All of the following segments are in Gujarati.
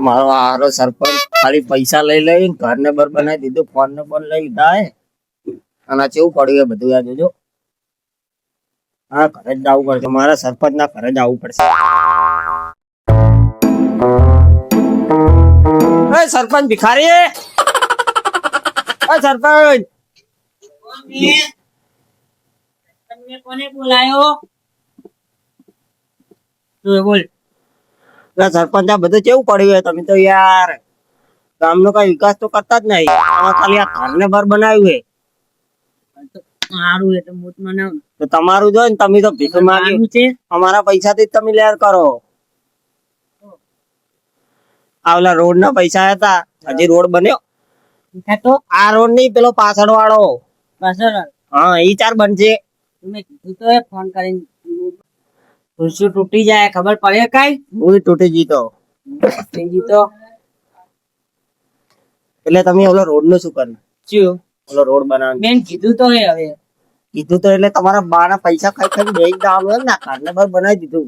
મારો હારો સરપંચ ખાલી પૈસા લઈ લઈને ઘર ને બર બનાવી દીધું, ફોન ને પણ લઈ લીધા હે. અને આ કેવું પડ્યું બધું યાદ જોજો. હા, ઘરે જ જવું પડશે, મારા સરપંચ ના ઘરે જ આવવું પડશે. સરપંચ ભિખારી, સરપંચ કોને બોલાયો? બોલ. સરપંચ આ બધું કેવું પડ્યું? તમે તો યાર ગામનો કઈ વિકાસ તો કરતા જ નહીં. ખાલી આ ઘર ને બર બનાવ્યું સારું એટલે મોટ મને તો તમારું જો ને, તમે તો ભીખ માંગ્યું છે. અમારા પૈસા થી તમે લેર કરો. આવલા રોડ ના પૈસા હતા, હજી રોડ બન્યો તો આ રોડ નહીં, પેલો પાછળ વાળો. પાછળ હા, એ ચાર બનશે. તમે કીધું તો ફોન કરીને ખુરશી તૂટી જાય ખબર પડે કઈ? હું તૂટી જીતો જીતો એટલે તમે ઓલો રોડ નું શું કર્યું? શું ઓલો રોડ બનાવ બેન કીધું તો હે. હવે કીધું તો એટલે તમારા બા ના પૈસા ખાઈ ખાઈ બે દામ ના ઘરને બર બનાવી દીધું.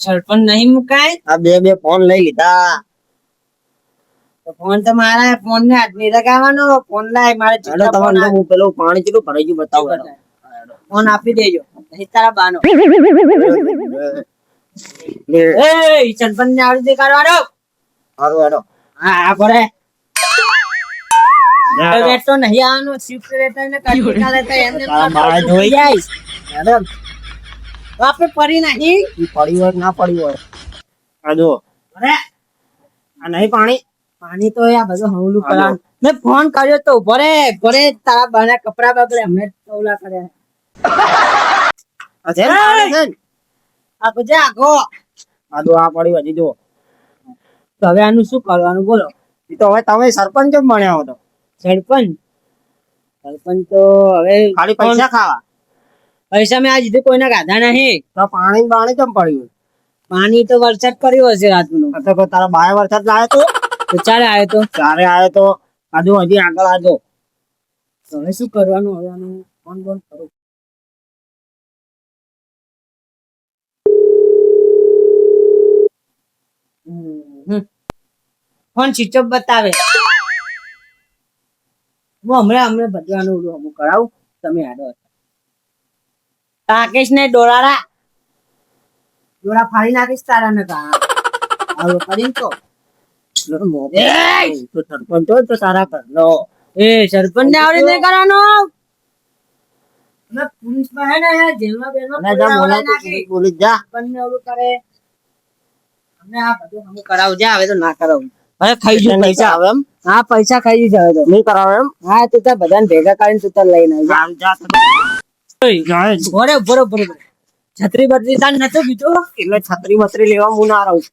સરપંચ નહીં મુકાય? આ બે ફોન લઈ લીધા. ફોન તો મારા ફોન ને હાથ નહીં લગાવવાનો. ફોન લાય મારે તમને હું પેલું પાણી કેટલું ભરાઈ ગયું બતાવું. ફોન આપી દેજો તારા બાનો. સરપંચ ને આવડી દે કાઢવાનો. સારું હેડો. હા પડે તો નહીં આવવાનો. શિફ્ટ રહેતા ને કટકા રહેતા એમને જોઈ જાય. આપણે પડી નહીં પડી હોય ના પડી હોય. આ જો અરે આ નહીં પાણી પાણી તો આ બધું હવલું કરવાનું. મેં ફોન કર્યો તો ભરે તારા બાના કપડા બગડે અમે ટોલા કર્યા. આ પછી આખો આ જો આ પડી હજી જો. તો હવે આનું શું કરવાનું બોલો? એ તો હવે તમે સરપંચ કેમ બન્યા હો? તો સરપંચ તો હવે ખાલી પૈસા ખાવા. પૈસા મેં આ જીધું કોઈને ગાધા નહીં. તો પાણી પાણી કેમ પડ્યું? પાણી તો વરસાદ કર્યો હશે રાતનો. તો તારા બાય વરસાદ લાવ્યો તો ચાલે આવ્યો તો ચારે આવ્યો તો. આજુ હજી આગળ આજો. હવે શું કરવાનું? હવે આનું ફોન બોન કરું. ફોન સ્વિચ ઓફ બતાવે. હું હમણાં બધવાનું અમુક કરાવું. તમે આડો રાકેશ ને ડોળા ફાડી નાખીશ તારા ને કરીને તો સરપંચ હોય તો સારા કર લો. સરપંચ ને આવડે નહીં કરવાનો. પોલીસ માં હે ને જેલમાં પોલીસ જા બંને ઓલું કરે. અમને આ બધું અમુક કરાવું. જા હવે તો ના કરાવું. હવે ખાઈ જુ પૈસા. આવે એમ? હા પૈસા ખાઈ જશે હવે તો. નહીં કરાવે એમ? હા તું તાર બધાને ભેગા કરીને તું તાર લઈને આવી. છત્રી બત્રી તાર નતો બીજો એટલે છત્રી બત્રી લેવા હું ના રહું.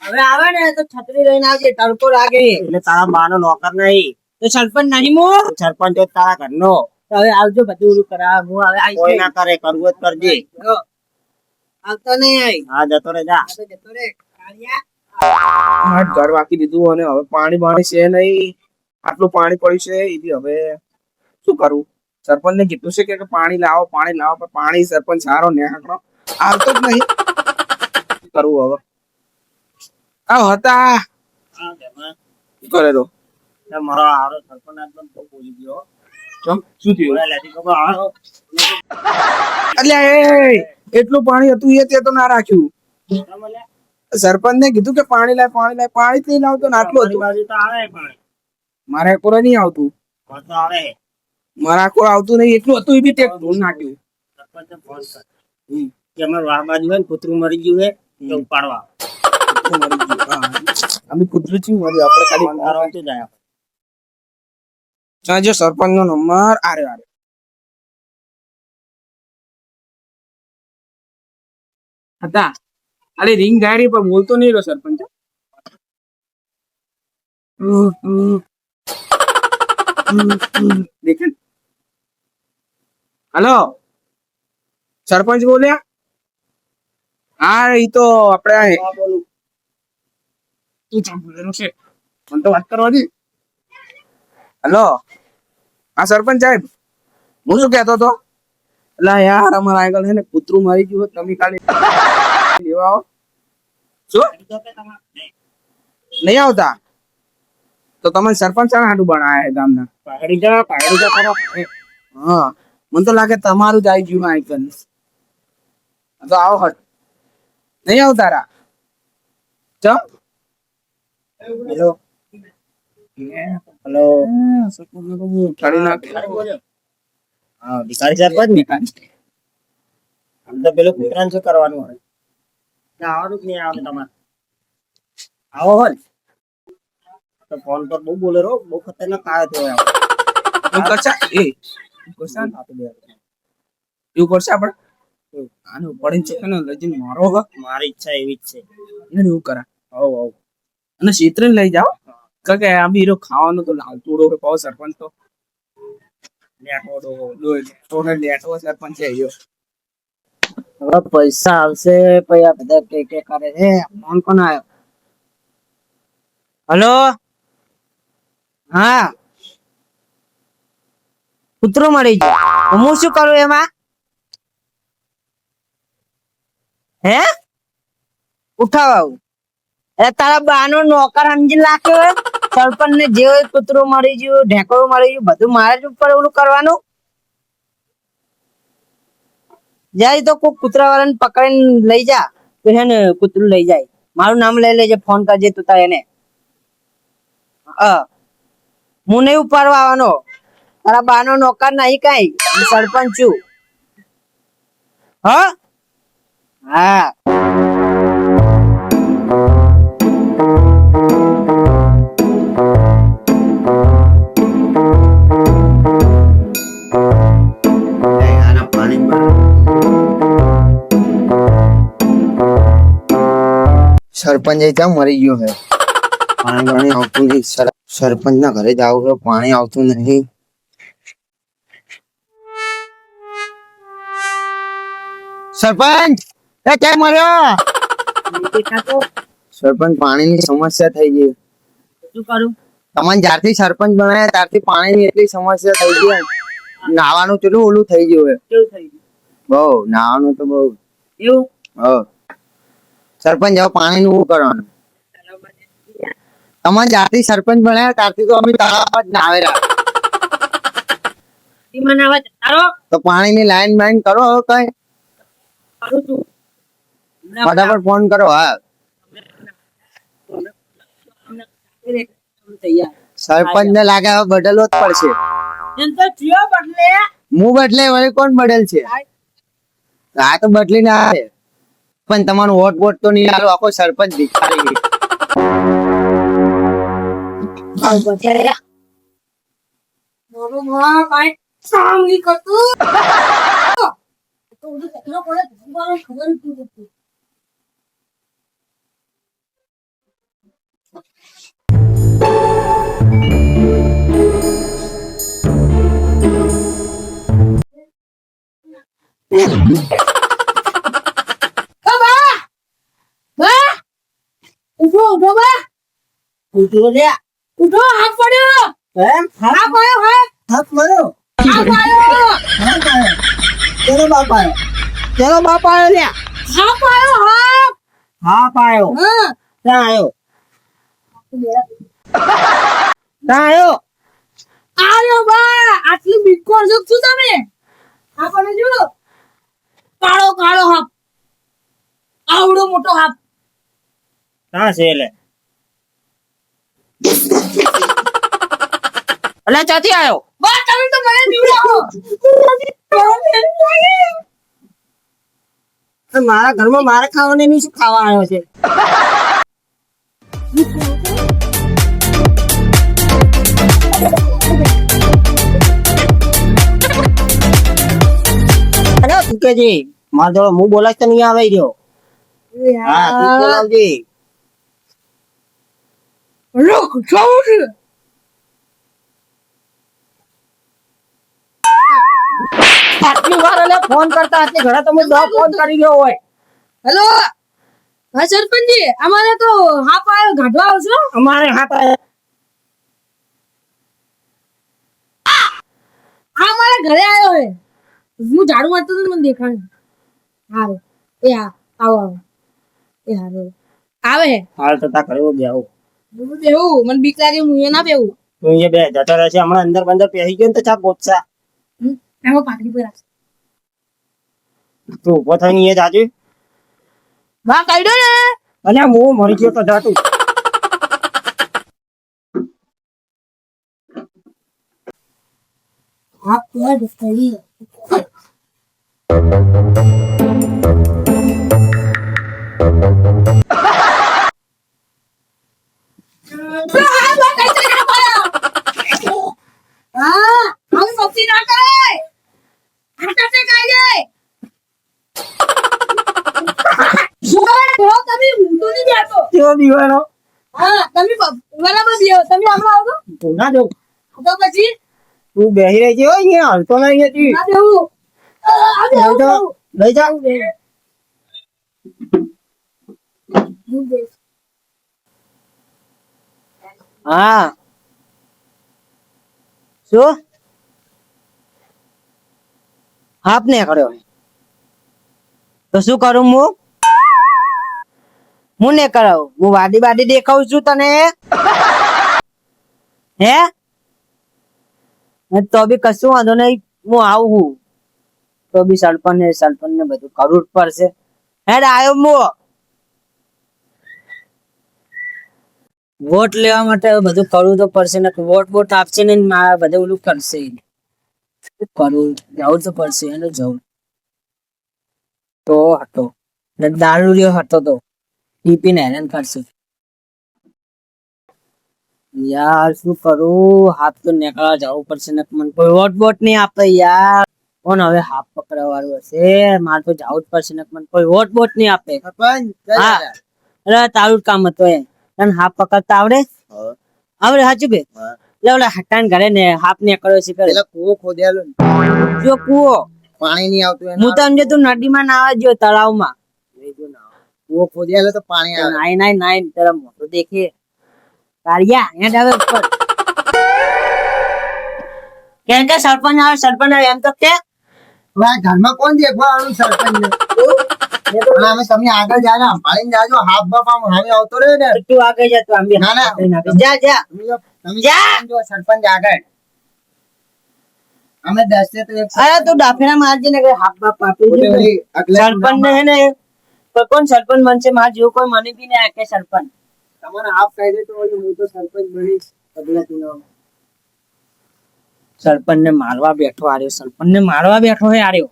હવે આવે ને તો છત્રી લઈને આવજે. તડકો લાગે એટલે તારા બા નો નોકર નહીં. તો સરપંચ નહીં મો સરપંચ હોય તારા ઘરનો. તો હવે આવજો બધું ઓલું કરાવ. હું હવે કોઈ ના કરે, કરવું જ કરજે. આવતો નહીં આવી. હા જતો રે જા. જતો રે કાળિયા. ઘર વાકી દીધું અને હવે પાણી છે નહીં. આટલું પાણી પડ્યું છે એ બી હવે શું કરવું? સરપંચ ને કીધું છે કે પાણી લાવો પણ પાણી સરપંચ સારો ને આવતો જ નહીં. શું કરવું હવે? આવ હતા શું કરે તો મારો હારો સરપંચ આટલો બહુ બોલી ગયો. ચમ શું થયું? હારો એટલે એટલું પાણી હતું એ તે તો ના રાખ્યું. સરપંચ ને કીધું કે પાણી લાય પાણી જ નહીં લાવતો ને આટલું હતું. બાજુ તો આવે પણ મારે કોરે નહીં આવતું. તો આવે. મારા કોર આવતું નહીં. એટલું હતું એ બી તે ઢોલ નાખ્યું. સરપંચને ફોન કર કે અમારે વાહ બાજુ હોય ને કૂતરું મરી ગયું હે તો ઉપાડવા. અમે કૂતરું છું મરી આપણે ખાલી જાય. જો સરપંચ નો નંબર આરે હતા. અરે રિંગ ગાડી પર બોલતો નહીં રહ્યો સરપંચ. દેખે હલો સરપંચ બોલ્યા? હા એ તો આપણે તું ચાંપુલેલું છે મને તો વાત કરવા દી. હલો હા સરપંચ સાહેબ હું શું કહેતો હતો? એટલે યાર અમારા આગળ છે ને કૂતરું મારી ગયું. તમે ખાલી લેવા આવો. શું નહીં આવતા? તો તમે સરપંચ શાના હાટુ બનાયા છે ગામના? પાઘડી જા કરો. હા, મને તો લાગે તમારું જ આવી ગયું આઈકન. તો આવો હટ. નહીં આવતા રા? ચમ? હેલો હેલો ઉઠાડી નાખે. હા ભિખારી સરપંચ ને આમ તો પેલું કૂતરાને શું કરવાનું હોય આવવાનું જ નહીં આવે તમારે આવો હોય તો ફોન પર બહુ બોલે રો બહુ ખતરનાક આવે છે એવું કરશે? એવું કરશે આપણે? આને ઉપાડીને છે ને લઈ જઈને મારો હવે. મારી ઈચ્છા એવી જ છે એને એવું કરા. હવ હવ અને ક્ષેત્રે લઈ જાઓ. કારણ કે આ બીરો ખાવાનું તો લાલતુડો કે પાવ સરપંચ તો લેટો સરપંચ છે યો. હવે પૈસા આવશે પછી આ બધા કે કરે છે ફોન કોણ આવ્યો? હલો હા કૂતરો મળી ગયો હું શું કરું એમાં? હે ઉઠાવ આવું એ તારા બાનો નોકર સમજી નાખ્યો સરપંચ ને જે કૂતરો મળી ગયું ઢેકડું મળી ગયું બધું મારે જ ઉપર ઓલું કરવાનું. જાય તો કોઈ કૂતરા વાળાને પકડીને લઈ જા તો છે ને કૂતરું લઈ જાય. મારું નામ લઈ લેજે ફોન કરજે તું તાર એને. હું નહીં ઉપાડવા આવવાનો તારા બાનો નોકર નહીં કઈ હું સરપંચ છું. હા હા આના પાણી સરપંચ ક્યાં મરી ગયો હે પાણી આવતું નહીં સરપંચ ના ઘરે જાવ પાણી આવતું નહીં. સરપંચ એ ક્યાં મર્યો? સરપંચ પાણીની સમસ્યા થઈ ગઈ. શું કરું? તમને જ્યારથી સરપંચ બનાવ્યા ત્યારથી પાણીની એટલી સમસ્યા થઈ ગઈ નાવાનું કેટલું ઓલું થઈ ગયું હે. કેવું થઈ ગયું? બહુ નાવાનું તો બહુ એવું સરપંચ હવે પાણી નું કરવાનું. તમે જ્યારથી સરપંચ બનાવ્યા ત્યારથી તો અમે તળાવમાં જ નાવેલા મને હવે તારો તો પાણીની લાઈન બાઈન કરો હવે કઈ કરું છું ફટાફટ ફોન કરો. હા તૈયાર સરપંચ ને લાગે હવે બદલવો જ પડશે. એમ તો થયો બદલે હું બદલે વળી કોણ બદલ છે? આ તો બદલી ના આવે પણ તમારું વોટ વોટ તો નહીં આલો આખો સરપંચ ભિખારી. ઉઠો લે ઉઠો હાથ પડ્યો એમ હાથ પડ્યો હાથ પડ્યો હાથ પડ્યો ચલો બાપ આવ્યો ચલો બાપ આવ્યો લે હાથ આવ્યો હાથ હાથ આવ્યો હા ક્યાં આવ્યો ક્યાં આવ્યો આવ્યો બા આટલી બીકોર છો શું તમે આ કોને જો કાળો કાળો હાથ આવડો મોટો હાથ ક્યાં છે એટલે અલે ચાથી આવ્યો બા તમે તો મને જીવડાવો મારા ઘરમાં મારે ખાવાને નહીં શું ખાવા આવ્યો છે અરે તુકેજી મારા જોડે હું બોલાય તો નહીં આવે રહ્યો હા તું બોલાવજે લોક જોઉં આટલી વાર એટલે ફોન કરતા આટલી ઘણા તમે દો ફોન કરી ગયો હોય હેલો હા સરપંચજી અમારે તો હાપ આવ્યો ગાઢવા આવશો અમારે હાપ આવ્યો આ મારા ઘરે આવ્યો હે હું ઝાડુ મારતો તો મને દેખાણ હારે એ હા આવો આવો એ હારે આવે હે હાલ તો તા કરે બેહું હું બેહું મને બીક લાગે હું એ ના બેહું તું અહીંયા બે જતો રહેશે હમણાં અંદર બંદર પહેરી ગયો ને તો ચા ગોતસા એમાં પાઘડી પર રાખશે તું ઉભો થઈને અહીંયા જાજુ વાહ કાઢ્યો ને અને હું મરી ગયો તો જાતું હાફ પર કરી કેવો દીવાનો તું ના જો તું બેહી રહી છે હો અહીંયા હાલતો ના અહીંયાથી લઈ જાઉં હા શું હાફ ને કર્યો તો શું કરું હું ને કરાવું હું વાડી વાડી દેખાઉં છું તને હે તો બી કશું વાંધો નહીં હું આવું તો બી સરપંચ ને બધું કરવું જ પડશે હેડ આવ્યો હું વોટ લેવા માટે બધું કરવું તો પડશે ને વોટ આપશે ને મારા બધું ઓલું કરશે કરવું જવું તો પડશે એને જવું તો હતો ને દારૂ રહ્યો હતો તો પીપીને હેરાન કરશે યાર શું કરું હાથ તો નીકળવા જવું પડશે ને મને કોઈ વોટ નહીં આપે યાર કોણ હવે હાથ પકડવા વાળું હશે મારે તો જવું જ પડશે ને મને કોઈ વોટ નહીં આપે હા અરે તારું જ કામ હતું એ તને હાફ પકડતા આવડે આવડે સાચું બે એટલે ઓલા હટાન ઘરે ને હાફ ને કર્યો છે કરે કૂવો ખોદ્યાલો જો કૂવો પાણી નહીં આવતું હું તો સમજે તું નદીમાં નાવા ગયો તળાવમાં કૂવો ખોદ્યાલો તો પાણી આવે નાઈ નાઈ નાઈ તારા મોટો દેખે કાળિયા હેડ આવે ઉપર કેમ કે સરપંચ આવે એમ તો કે ઘરમાં કોણ દેખવા આવું સરપંચ અમે તમે આગળ જાય ને સંભાળીને જાજો હાફ બાફ આમ હામે આવતો રહ્યો ને તું આગળ જા તું આમ બી ના, ના. જા જા તમે જા. જો સરપંચ આગળ અમે 10 તો એક અરે તું ડાફેરા મારજે ને કે હાફ બાપ આપી દે સરપંચ ને હે ને પણ કોણ સરપંચ બનશે માર જેવું કોઈ મને બી નહીં કે સરપંચ તમારે હાફ કહી દે તો હું તો સરપંચ બનીશ સરપંચ ને મારવા બેઠો આર્યો સરપંચ ને મારવા બેઠો હે આર્યો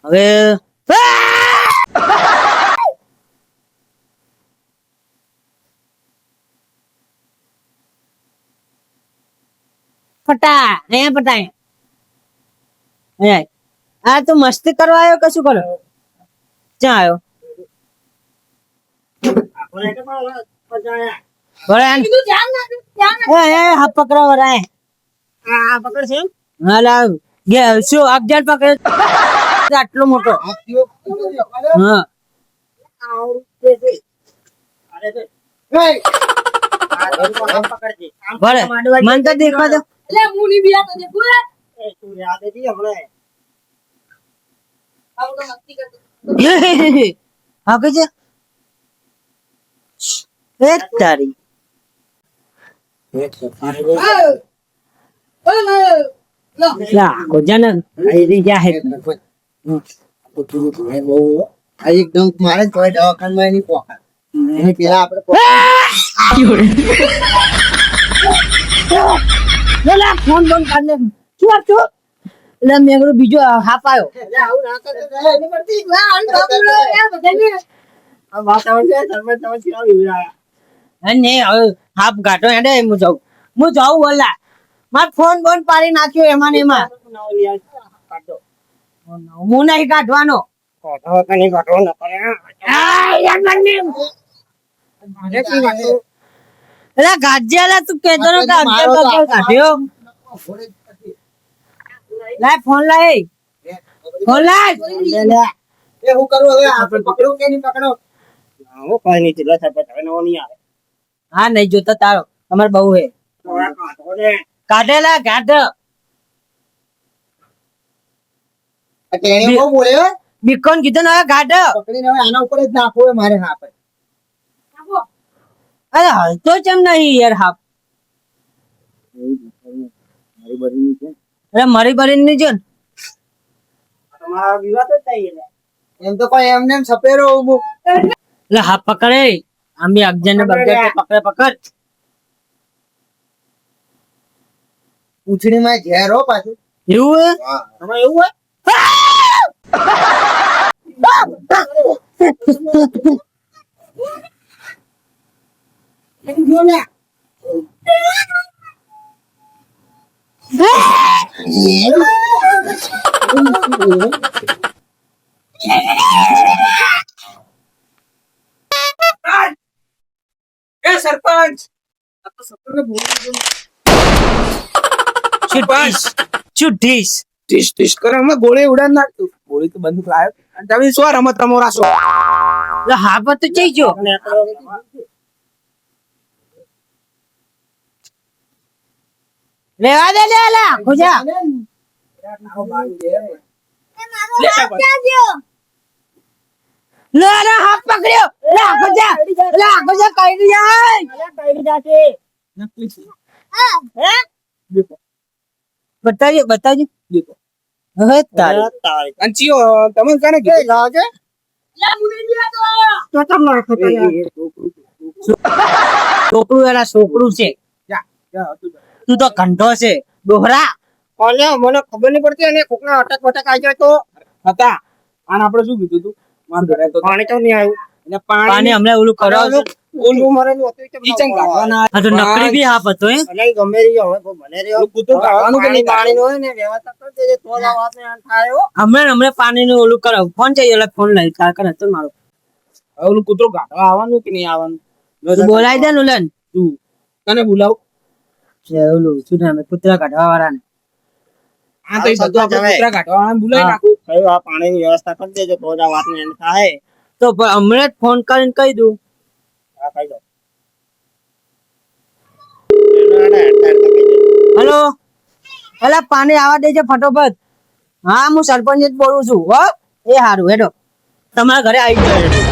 હવે ફટા અહીંયા ફટા અહીંયા આ તું મસ્તી કરવા આવ્યો કે શું કરો ક્યાં આવ્યો હાથ પકડવા વરાય પકડ છે હા લાવ શું અગિયાર પકડે આટલો મોટો હા ભલે મન તો દેખવા દો હા કે છે એક તારી એકદમ મારે કોઈ દવાખાનામાં નહીં પોખાય પેલા આપણે ફોન બંધ કરી લે શું આપજો એટલે મેં કીધું બીજો હાફ આવ્યો ને હવે હાફ ઘાટો હેડે હું જાઉં બોલા માર ફોન બંધ પાડી નાખ્યો એમાં ને એમાં હું નહીં કાઢવાનો ગાજ્યા તું કેતો કાઢ્યો લાય ફોન લાય ફોન લાય એ હું કરું હવે આપણે પકડો કે નહીં પકડો હું કઈ નહીં ચીલો સાહેબ હવે નવો નહીં આવે હા નહીં જોતો તારો તમારે બહુ હે કાઢેલા કાઢ ટેણી બહુ બોલે બીકોન કીધું ને હવે ગાઢ પકડીને હવે આના ઉપર જ નાખવો હોય મારે હાફ અરે હલતો કેમ નહીં યાર હાફ અરે મરી બરી ની જો તમારા વિવાદ જ થઈ એમ તો કોઈ એમને એમ સપેરો ઉભું એટલે હાફ પકડે આમ બી અગજન ને બગજન પકડ પૂછડીમાં ઝેર હો પાછું એવું હે આમાં એવું હોય એ સરપંચ આ તો સરપંચને બોલી દીધું. છુટ્ટીશ ટીશ ટીશ કરે અમે ગોળી ઉડાન નાખતું ગોળી તો બંદૂક લાવ્યો અને તમે શું રમત રમો રાસો એટલે હાફ તો જઈ ગયો લેવા દે લે લા ખુજા લે લે હાથ પકડ્યો લે ખુજા કઈ જાય બતાવજો દેખો હવે તારી અંચીઓ તમે કાને કે લાગે તો તમારે છોકરું એના છોકરું છે જા જા તું જા. તું તો કંઠો છે ડોહરા કોને મને ખબર નહીં પડતી અને કોકના અટક બટક આવી જાય તો હતા આને આપણે શું કીધું તું માર ઘરે તો પાણી તો નહીં આવ્યું એને પાણી પાણી હમણાં ઓલું કરાવજો ઓલું મરેલું હતું કિચન કાઢવાના આ તો નકલી બી હાફ હતો હે અને ગમે રહી હવે કોઈ ભલે રહ્યો ઓલું કૂતરું કાઢવાનું કે નહીં પાણી હોય ને વ્યવસ્થા કરી દેજે તો જ આ વાત ને અંત થાય હો. હમણાં પાણી નું ઓલું કરાવ ફોન चाहिए એટલે ફોન લઈ તાર કરે તો મારો હવે ઓલું કૂતરું કાઢવા આવવાનું કે નહીં આવવાનું તું બોલાઈ દે નુલન તું તને બોલાવ ઓલું શું નામ કૂતરા કાઢવા વાળા ને આ તો બધું આપણે કૂતરા કાઢવા વાળાને બોલાવી હા. નાખું કયું આ પાણીની વ્યવસ્થા કરી દેજો તો જ આ વાત ને અંત થાય. તો હમણાં જ ફોન કરીને કહી દઉં આ ખાઈ જાઓ. હેલો એલા પાણી આવવા દેજો ફટોફટ હા હું સરપંચ જ બોલું છું હો એ હારું હેડો તમારા ઘરે આવી જાય